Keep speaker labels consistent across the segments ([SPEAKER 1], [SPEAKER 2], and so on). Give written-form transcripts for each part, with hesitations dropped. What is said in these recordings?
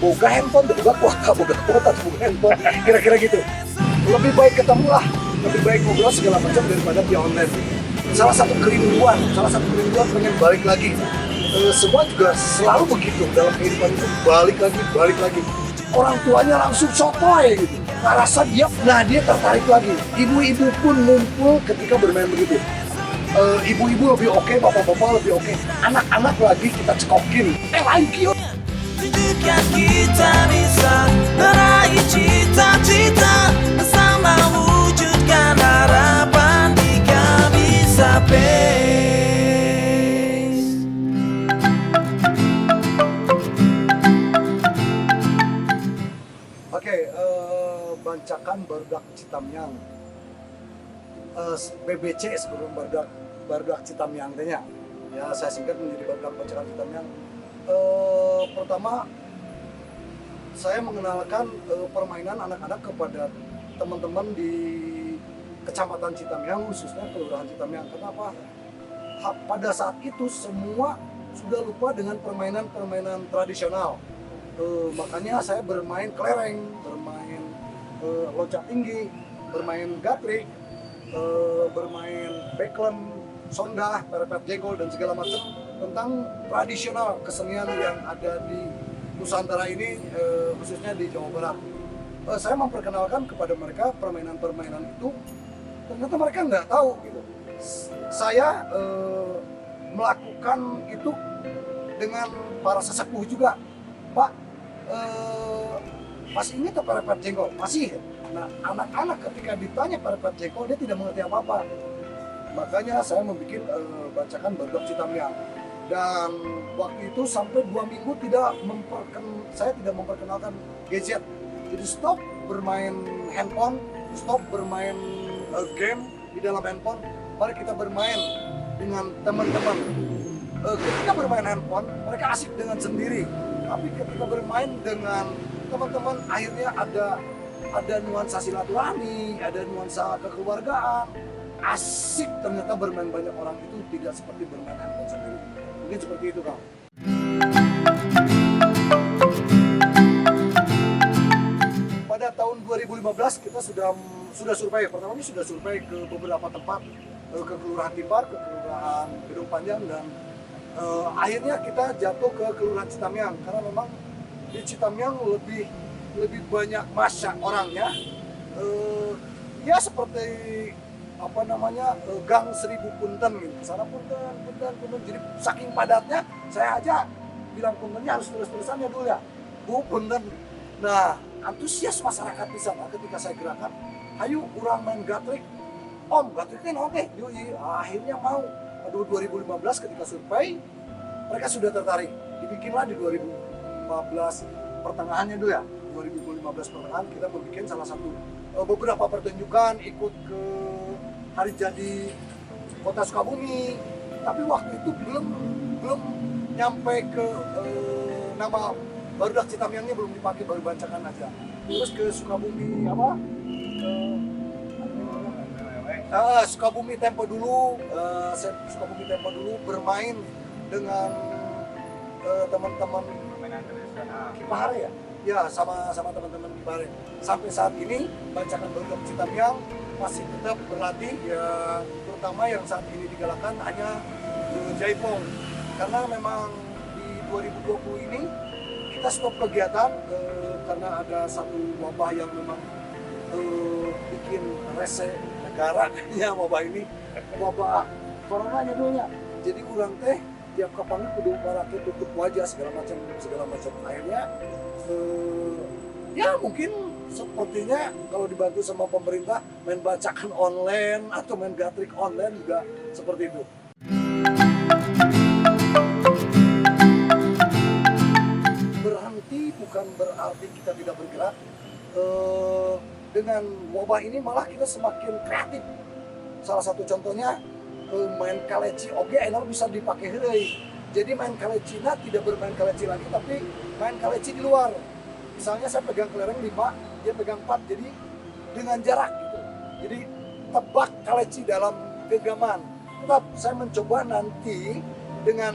[SPEAKER 1] boga handphone, boga kuota, boga handphone, kira-kira gitu. Lebih baik ketemu lah, lebih baik ngobrol segala macam daripada via online. Salah satu kerinduan pengen balik lagi. Semua juga selalu begitu dalam kehidupan itu, balik lagi. Orang tuanya langsung sotoy gitu. Rasa dia tertarik lagi. Ibu-ibu pun ngumpul ketika bermain begitu. Ibu-ibu lebih oke, bapak-bapak lebih oke. Anak-anak lagi kita cekokin. Like you.
[SPEAKER 2] Tunjukkan kita bisa meraih cita-cita bersama, wujudkan harapan di Gabisa Pace.
[SPEAKER 1] Oke, Bancakan Barudak Citamyang. BBC sebelum Barudak Citamyang tanya. Ya, saya singkat menjadi Barudak Bancakan Citamyang. Pertama, saya mengenalkan permainan anak-anak kepada teman-teman di Kecamatan Citamyang, khususnya Kelurahan Citamyang. Kenapa? Pada saat itu semua sudah lupa dengan permainan tradisional. Makanya saya bermain kelereng, bermain loncat tinggi, bermain gatrik, bermain backlund, sondah, perepet jegol, dan segala macam tentang tradisional kesenian yang ada di Nusantara ini, khususnya di Jawa Barat. Saya memperkenalkan kepada mereka permainan-permainan itu, ternyata mereka nggak tahu gitu. Saya melakukan itu dengan para sesepuh juga. Pak, pas ini tuh perepet jengkol masih. Nah, anak-anak ketika ditanya perepet jengkol dia tidak mengerti apa-apa. Makanya saya membuat Bancakan Barudak Citamyang. Dan waktu itu sampai 2 minggu saya tidak memperkenalkan gadget. Jadi stop bermain handphone, stop bermain game di dalam handphone. Mari kita bermain dengan teman-teman. Ketika bermain handphone, mereka asik dengan sendiri. Tapi ketika bermain dengan teman-teman, akhirnya ada nuansa silaturahmi, ada nuansa kekeluargaan. Asik ternyata bermain banyak orang itu tidak seperti bermain handphone sendiri. Mungkin seperti itu, Kang. Pada tahun 2015 kita sudah survei. Pertamanya sudah survei ke beberapa tempat, ke Kelurahan Timpar, ke Kelurahan Gedung Panjang, dan akhirnya kita jatuh ke Kelurahan Citamyang karena memang di Citamyang lebih banyak masa orangnya. Ya seperti Gang Seribu Punten gitu. Sana punten. Jadi saking padatnya, saya aja bilang puntennya harus terus-terusan ya dulu ya. Bu punten. Nah, antusias masyarakat di sana ketika saya gerakan, ayo kurang main gatrik. Om, gatriknya oke. Yui, akhirnya mau. 2015 ketika survei, mereka sudah tertarik. Dibikinlah di 2015 pertengahannya dulu ya. 2015 pertengahan kita membuat salah satu beberapa pertunjukan, ikut ke hari jadi Kota Sukabumi, tapi waktu itu belum nyampe ke nama Barudak Citamyangnya belum dipakai, baru Bancakan aja. Terus ke Sukabumi Sukabumi Tempo dulu, Sukabumi Tempo dulu bermain dengan teman-teman Kipahare ya. Ya, sama teman-teman Kipahare. Sampai saat ini Bancakan Barudak Citamyang masih tetap berlatih ya, terutama yang saat ini digalakan hanya Jaipong, karena memang di 2020 ini kita stop kegiatan karena ada satu wabah yang memang bikin rese negara ya, wabah ini, wabah coronanya dulunya. Jadi kurang teh tiap kapan kudu parake tutup wajah segala macam. Akhirnya ya mungkin sepertinya kalau dibantu sama pemerintah main Bancakan online atau main gatrik online juga seperti itu. Berhenti bukan berarti kita tidak bergerak. Dengan wabah ini malah kita semakin kreatif. Salah satu contohnya main kaleci oge enak bisa dipakai heureuy. Jadi main kaleci tidak bermain kaleci lagi tapi main kaleci di luar. Misalnya saya pegang kelereng 5, dia pegang 4, jadi dengan jarak gitu. Jadi tebak kaleci dalam genggaman. Tetap saya mencoba nanti dengan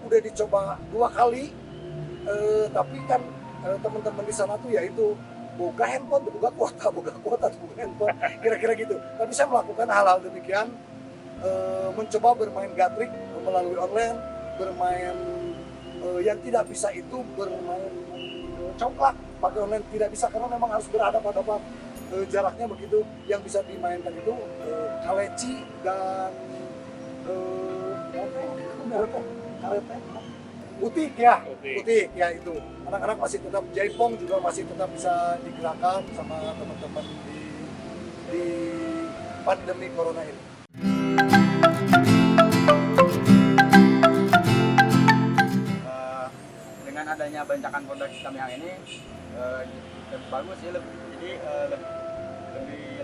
[SPEAKER 1] udah dicoba 2 kali, tapi kan teman-teman di sana tuh yaitu buka handphone, buka kuota, buka handphone, kira-kira gitu. Tapi saya melakukan hal-hal demikian, mencoba bermain gatrik melalui online, bermain yang tidak bisa itu bermain congklak pakai online tidak bisa karena memang harus berhadapan-hadapan, jaraknya begitu. Yang bisa dimainkan itu kaleci dan karate, utik ya, utik ya itu. Anak-anak masih tetap jaipong juga masih tetap bisa digerakkan sama teman-teman di pandemi corona ini.
[SPEAKER 3] Dengan adanya bancakan produk hitam yang ini lebih bagus sih, jadi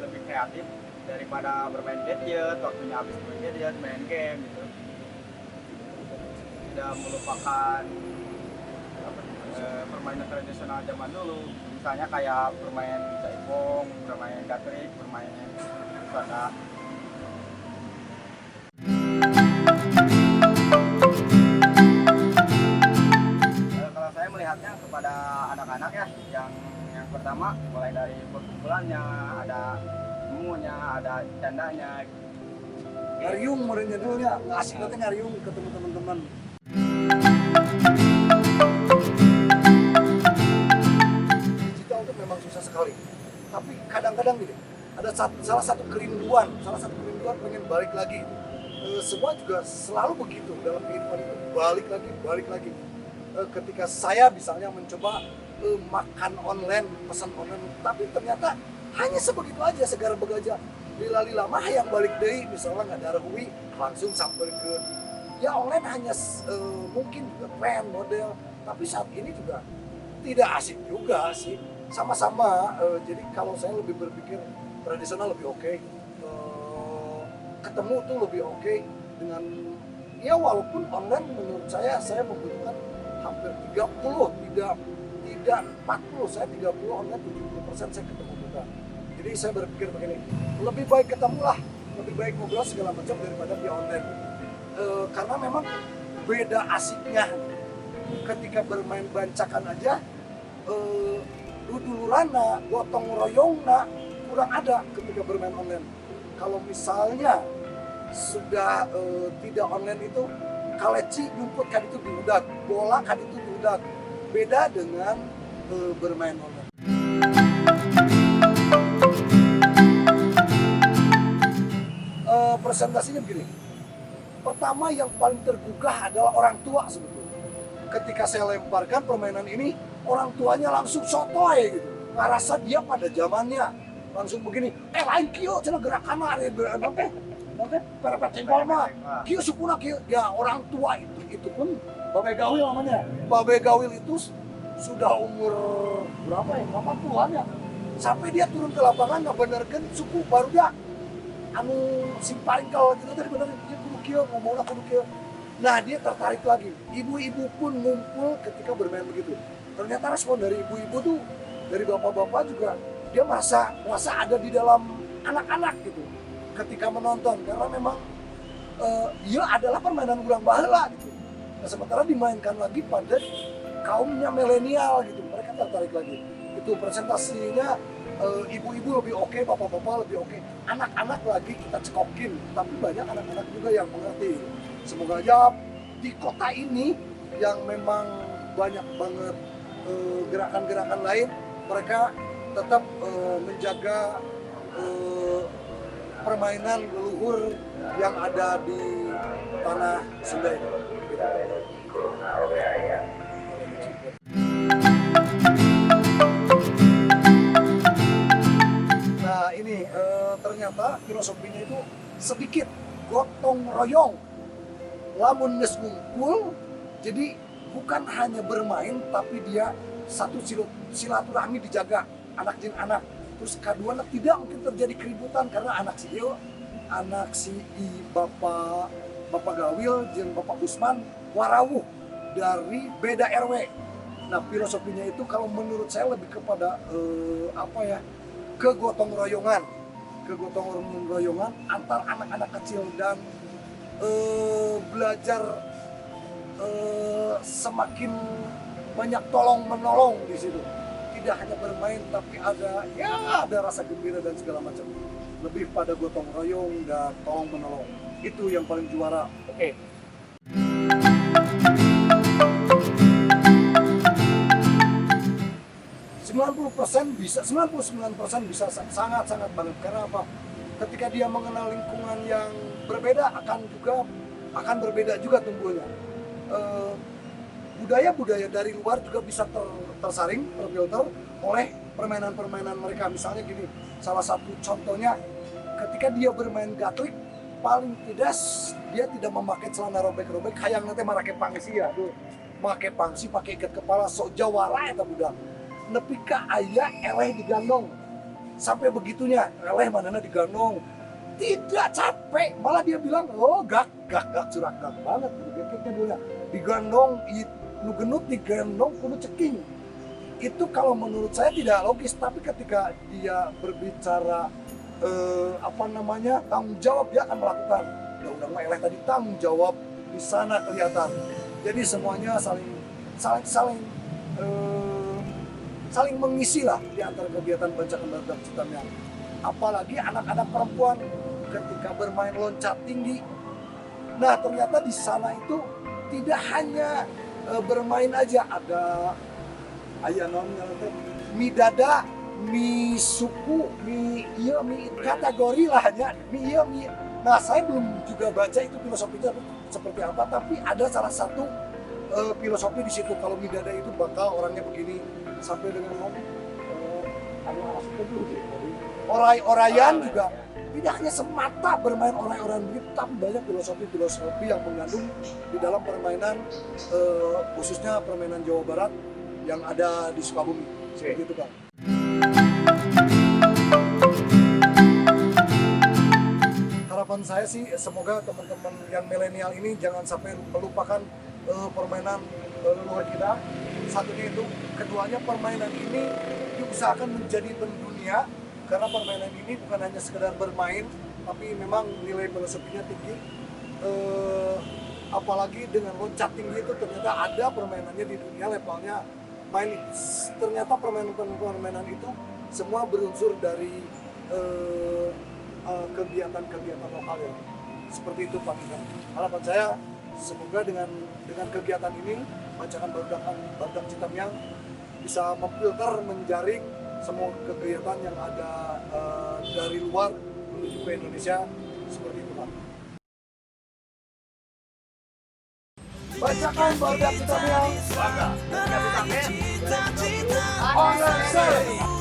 [SPEAKER 3] lebih kreatif daripada bermain gadget, waktunya habis main gadget, main game gitu. Tidak melupakan permainan tradisional zaman dulu, misalnya kayak bermain jaipong, bermain gatrik, bermain pada. Kalau saya melihatnya kepada anak-anak ya, yang pertama mulai dari perkumpulannya, ada ilmunya, ada candanya.
[SPEAKER 1] Ngariung merenya dulu ya, ngasih nanti ngariung ketemu teman-teman. Digital itu memang susah sekali, tapi kadang-kadang gini, ada salah satu kerinduan pengen balik lagi. Semua juga selalu begitu dalam kehidupan itu, balik lagi. Ketika saya misalnya mencoba makan online, pesan online, tapi ternyata hanya sebegitu aja, segar begaja. Lila mah yang balik deui misalnya nggak ada hui langsung sampai ke ya online hanya mungkin juga tren model, tapi saat ini juga tidak asik juga sih, sama-sama. Jadi kalau saya lebih berpikir tradisional lebih oke, ketemu tuh lebih oke dengan ya walaupun online menurut saya membutuhkan hampir 30, tidak 40, saya 30 online, 70% saya ketemu juga. Jadi saya berpikir begini, lebih baik ketemu lah, lebih baik ngobrol segala macam daripada via online. Karena memang beda asiknya ketika bermain bancakan aja, dudulurana, gotong royongna kurang ada ketika bermain online. Kalau misalnya sudah tidak online itu, kaleci nyumput kan itu diudak, bola kan itu diudak, beda dengan bermain online. Presentasinya begini, pertama yang paling tergugah adalah orang tua sebetulnya. Ketika saya lemparkan permainan ini, orang tuanya langsung sotoy gitu, ngerasa dia pada zamannya langsung begini, lain kio cina gerakan nanti perepet cengkol mah kio supuna kio ya. Orang tua itu pun Babe Gawil namanya. Babe Gawil itu sudah umur berapa ya, 80-an ya, sampai dia turun ke lapangan ngebenerkan suku baru dah anu si paringkel gitu tadi bener dia kudu kieu ngomongna kudu kieu. Nah dia tertarik lagi, ibu-ibu pun ngumpul ketika bermain begitu. Ternyata respon dari ibu-ibu tuh, dari bapak-bapak juga, dia merasa ada di dalam anak-anak gitu ketika menonton, karena memang ia adalah permainan urang baheula gitu. Nah, sementara dimainkan lagi pada kaumnya milenial gitu, mereka tertarik lagi. Itu presentasinya ibu-ibu lebih oke, bapak-bapak lebih oke, anak-anak lagi kita cekokin, tapi banyak anak-anak juga yang mengerti. Semoga aja di kota ini yang memang banyak banget gerakan-gerakan lain, mereka tetap menjaga permainan leluhur yang ada di tanah Sunda ini. Nah ini ternyata filosofinya itu sedikit gotong royong, lamun geus ngumpul, jadi bukan hanya bermain tapi dia satu silaturahmi dijaga anak jeung anak. Terus kedua tidak mungkin terjadi keributan karena anak si Bapak Gawil jeung Bapak Usman warawuh dari beda RW. Nah filosofinya itu kalau menurut saya lebih kepada kegotong royongan antar anak-anak kecil dan semakin banyak tolong menolong di situ. Tidak hanya bermain tapi ada rasa gembira dan segala macam. Lebih pada gotong royong dan tolong menolong. Itu yang paling juara.
[SPEAKER 4] Oke.
[SPEAKER 1] Bisa 99% bisa sangat banget. Karena apa? Ketika dia mengenal lingkungan yang berbeda akan berbeda juga tumbuhnya. Budaya-budaya dari luar juga bisa tersaring, terfilter oleh permainan-permainan mereka. Misalnya gini, salah satu contohnya ketika dia bermain gatlik, paling tidak dia tidak memakai celana robek-robek, hayang nanti marake pangsi ya, make pangsi pakai ikat kepala sok jawara eta budak. Nepi ka aya eleh digandong. Sampai begitunya, eleh manana digandong. Tidak capek, malah dia bilang, "Oh, gak curak banget." Kayak dulu digandong nu genut digandong kudu ceking. Itu kalau menurut saya tidak logis, tapi ketika dia berbicara tanggung jawab, dia akan melakukan. Udah eleh tadi tanggung jawab di sana kelihatan. Jadi semuanya saling mengisi lah di antara kegiatan bancakan barudak Citamiang. Apalagi anak-anak perempuan ketika bermain loncat tinggi. Nah ternyata di sana itu tidak hanya bermain aja, ada mie dada, mie suku, mie kategori lah hanya mie. Nah saya belum juga baca itu filosofinya seperti apa, tapi ada salah satu filosofi di situ. Kalau mie dada itu bakal orangnya begini sampai dengan orai-oraian juga. Tidak hanya semata bermain orai-oraian begitu, tapi banyak filosofi yang mengandung di dalam permainan, khususnya permainan Jawa Barat yang ada di Sukabumi. Seperti itu, Kang. Harapan saya sih semoga teman-teman yang milenial ini jangan sampai melupakan permainan leluhur kita. Satunya itu, keduanya permainan ini diusahakan menjadi pendunia. Karena permainan ini bukan hanya sekedar bermain, tapi memang nilai filosofinya tinggi. Apalagi dengan loncat tinggi itu ternyata ada permainannya di dunia levelnya. Ternyata permainan itu semua berunsur dari kegiatan-kegiatan lokal ya. Seperti itu Pak. Harapan saya semoga dengan kegiatan ini bancakan barudak Citamiang bisa memfilter, menjaring semua kegiatan yang ada dari luar menuju ke Indonesia. Seperti itu Pak. Bancakan barudak Citamiang.
[SPEAKER 2] Meraih cita-cita
[SPEAKER 1] Online Service.